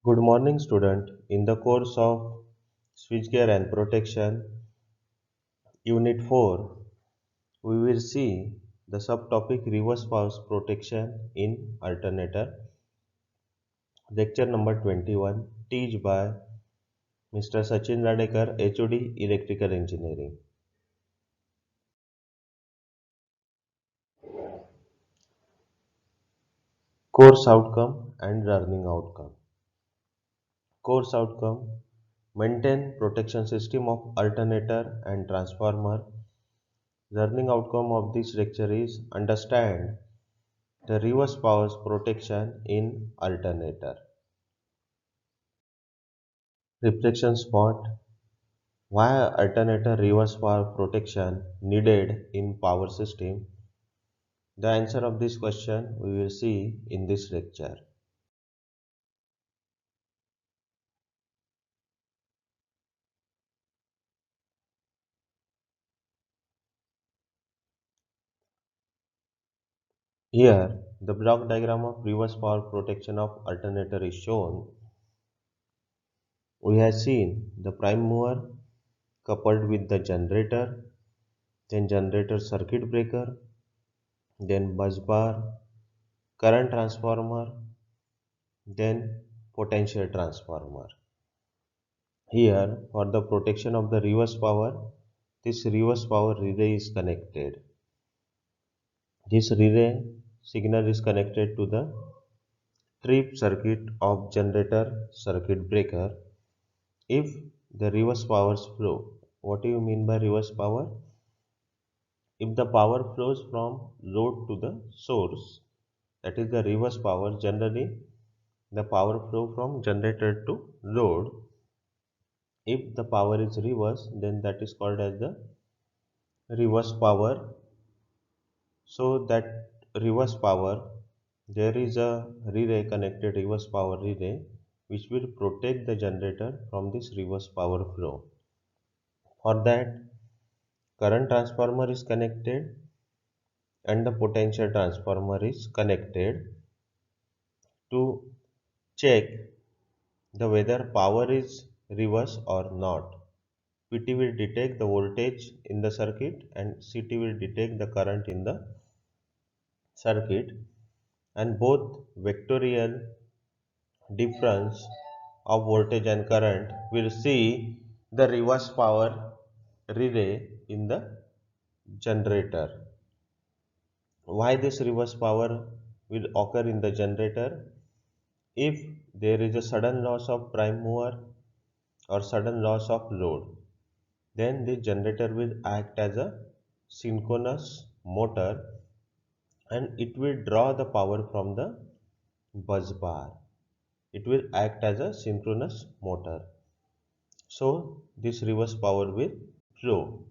Good morning, student. In the course of Switchgear and Protection, Unit 4, we will see the subtopic Reverse Pulse Protection in Alternator, lecture number 21, teach by Mr. Sachin Radekar, HOD, Electrical Engineering. Course outcome and learning outcome. Course outcome: maintain protection system of alternator and transformer. Learning outcome of this lecture is understand the reverse power protection in alternator. Reflection spot: why alternator reverse power protection needed in power system? The answer of this question we will see in this lecture. Here the block diagram of reverse power protection of alternator is shown. We have seen the prime mover coupled with the generator, then generator circuit breaker, then bus bar, current transformer, then potential transformer. Here, for the protection of the reverse power, this reverse power relay is connected. This relay signal is connected to the trip circuit of generator circuit breaker. If the reverse powers flow, what do you mean by reverse power? If the power flows from load to the source, that is the reverse power. Generally, the power flow from generator to load. If the power is reverse, then that is called as the reverse power. So that reverse power, there is a relay connected reverse power relay which will protect the generator from this reverse power flow. For that, current transformer is connected and the potential transformer is connected to check the whether power is reverse or not. PT will detect the voltage in the circuit and CT will detect the current in the circuit, and both vectorial difference of voltage and current will see the reverse power relay in the generator. Why this reverse power will occur in the generator? If there is a sudden loss of prime mover or sudden loss of load, then the generator will act as a synchronous motor and it will draw the power from the bus bar. It will act as a synchronous motor. So this reverse power will flow.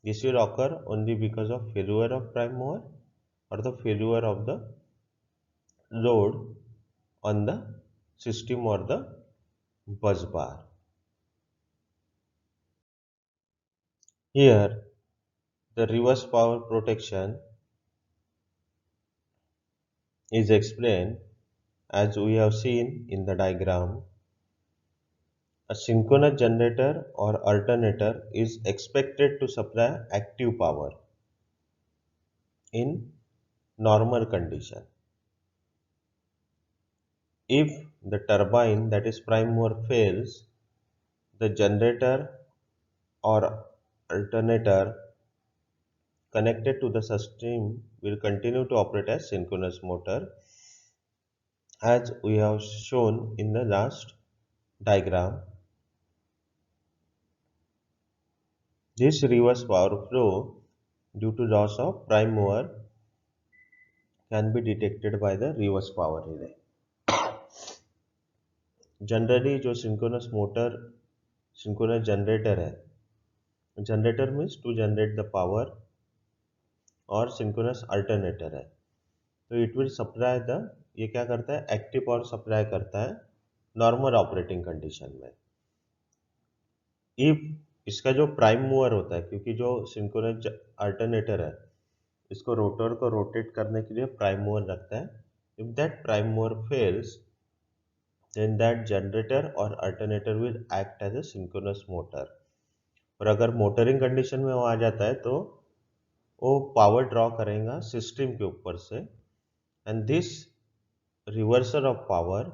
This will occur only because of failure of prime mover or the failure of the load on the system or the bus bar. Here the reverse power protection is explained as we have seen in the diagram. A synchronous generator or alternator is expected to supply active power in normal condition. If the turbine, that is prime mover, fails, the generator or alternator connected to the system will continue to operate as synchronous motor as we have shown in the last diagram. This reverse power flow due to loss of prime mover can be detected by the reverse power relay. Generally जो synchronous motor synchronous generator है, generator means to generate the power, और synchronous alternator है तो it will supply the, ये क्या करता है, active power supply करता है नॉर्मल ऑपरेटिंग कंडीशन में. इफ इसका जो प्राइम मूवर होता है, क्योंकि जो सिंक्रोनस अल्टरनेटर है इसको रोटर को रोटेट करने के लिए प्राइम मूवर लगता है. If that prime mover fails, then that generator or alternator will act as a synchronous motor. और अगर मोटरिंग कंडीशन में वो आ जाता है तो वो पावर ड्रॉ करेगा सिस्टम के ऊपर से, and this reversal of power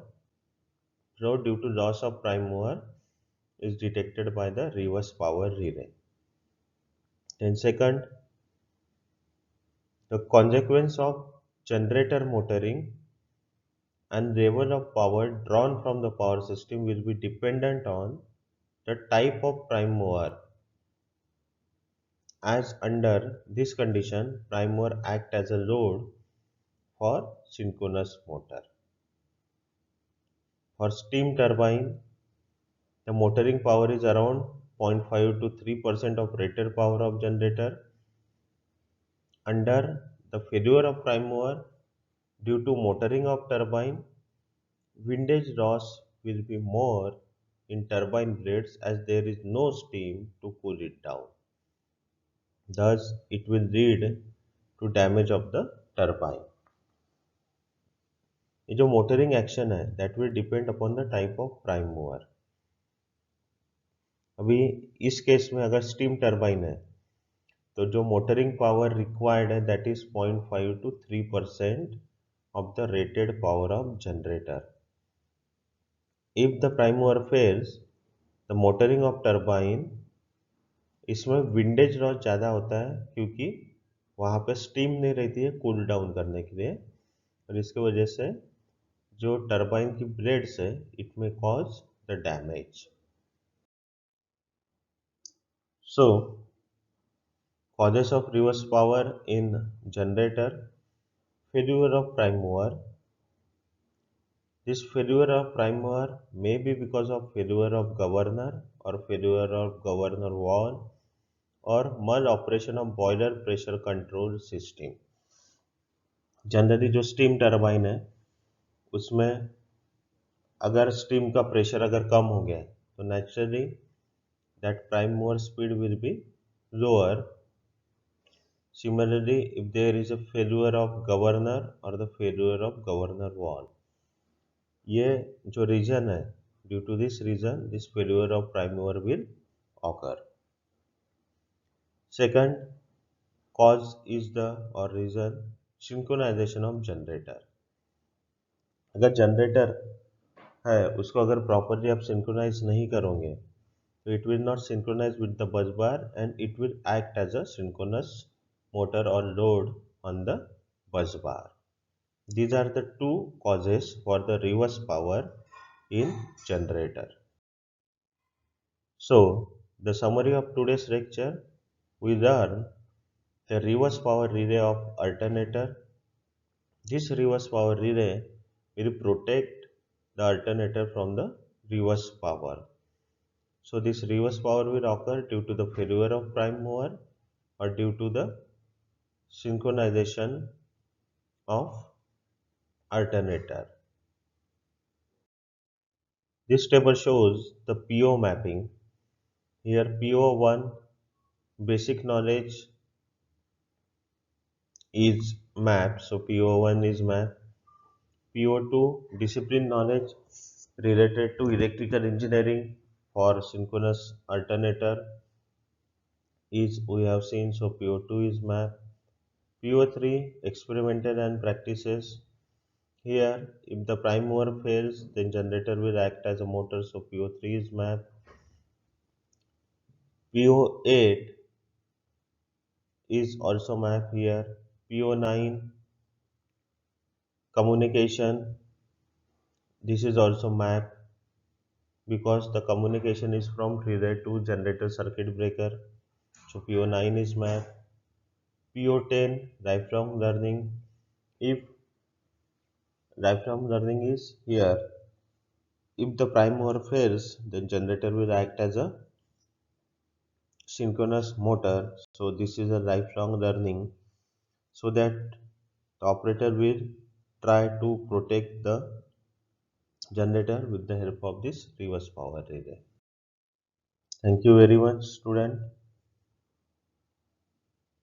flow due to loss of prime mover is detected by the reverse power relay. Then second, the consequence of generator motoring and level of power drawn from the power system will be dependent on the type of prime mover. As under this condition, prime mover act as a load for synchronous motor. For steam turbine, the motoring power is around 0.5 to 3% of rated power of generator. Under the failure of prime mover, due to motoring of turbine, windage loss will be more in turbine blades as there is no steam to cool it down. Thus, it will lead to damage of the turbine. ये जो motoring action है that will depend upon the type of prime mover. अभी इस case में अगर steam turbine है तो जो मोटरिंग पावर रिक्वायर्ड है that is 0.5 to 3% of the rated power of generator. If the prime mover fails, the motoring of turbine, इसमें windage loss ज़्यादा होता है क्योंकि वहाँ पे स्टीम नहीं रहती है कूल डाउन करने के लिए, और इसकी वजह से जो टर्बाइन की ब्लेड्स है इट में cause the damage. So causes of reverse power in generator: failure of prime mover. This failure of prime mover may be because of failure of governor or failure of governor valve or mal-operation of boiler pressure control system. Generally जो steam turbine है उसमें अगर steam का pressure अगर कम हो गया तो naturally that prime mover speed will be lower. Similarly, if there is a failure of governor or the failure of governor valve, ये जो रीजन है, due to this reason this failure of prime mover will occur. Second cause is the or reason synchronization of generator. अगर generator है उसको अगर properly आप synchronize नहीं करोगे तो it will not synchronize with the bus bar and it will act as a synchronous motor or load on the bus bar. These are the two causes for the reverse power in generator. So, the summary of today's lecture, we learn the reverse power relay of alternator. This reverse power relay will protect the alternator from the reverse power. So, this reverse power will occur due to the failure of prime mover or due to the synchronization of alternator. This table shows the PO mapping. Here PO1 basic knowledge is map, so PO1 is map. PO2 discipline knowledge related to electrical engineering for synchronous alternator is we have seen, so PO2 is map. PO3 experimental and practices. Here if the prime mover fails then generator will act as a motor, so PO3 is map. PO8 is also map here. PO9 communication, this is also map because the communication is from relay to generator circuit breaker, so PO9 is map. PO10 lifelong learning, if lifelong learning is here, if the prime mover fails then generator will act as a synchronous motor, so this is a lifelong learning, so that the operator will try to protect the generator with the help of this reverse power relay. Thank you very much, student.